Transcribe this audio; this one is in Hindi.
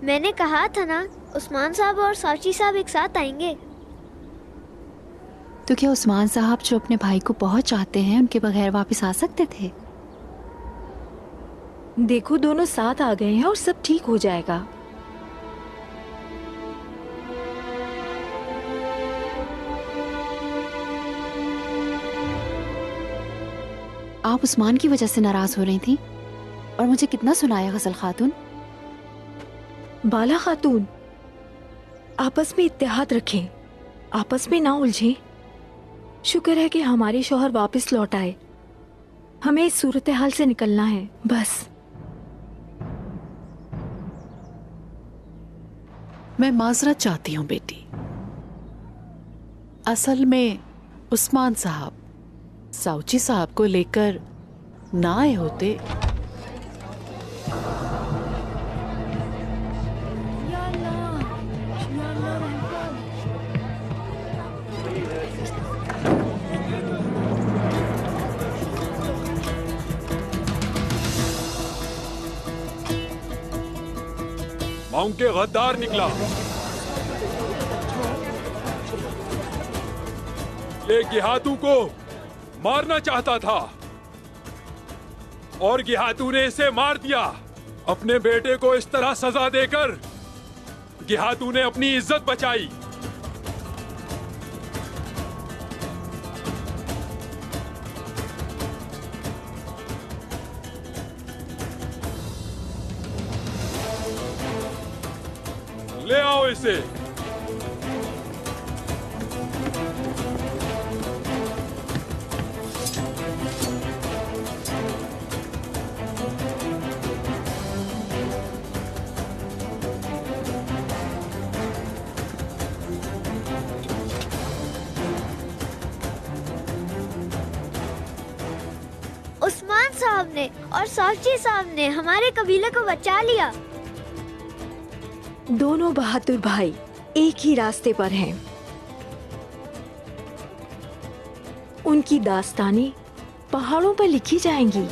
मैंने कहा था ना, उस्मान साहब और साची साहब एक साथ आएंगे। तो क्या उस्मान साहब जो अपने भाई को बहुत चाहते हैं उनके बगैर वापस आ सकते थे? देखो दोनों साथ आ गए हैं और सब ठीक हो जाएगा। आप उस्मान की वजह से नाराज हो रही थी और मुझे कितना सुनाया गजल खातून। बाला खातून, आपस में इत्तेहाद रखें, आपस में ना उलझें। शुक्र है कि हमारे शौहर वापस लौट आए। हमें इस सूरत हाल से निकलना है बस। मैं माजरत चाहती हूँ बेटी। असल में उस्मान साहब साउची साहब को लेकर ना आए होते। माउंट के गद्दार निकला। ये गिहातू को मारना चाहता था और गिहातू ने इसे मार दिया। अपने बेटे को इस तरह सजा देकर गिहातू ने अपनी इज्जत बचाई। ले आओ इसे। उस्मान साहब ने और साची साहब ने हमारे कबीले को बचा लिया। दोनों बहादुर भाई एक ही रास्ते पर हैं। उनकी दास्तानें पहाड़ों पर लिखी जाएंगी।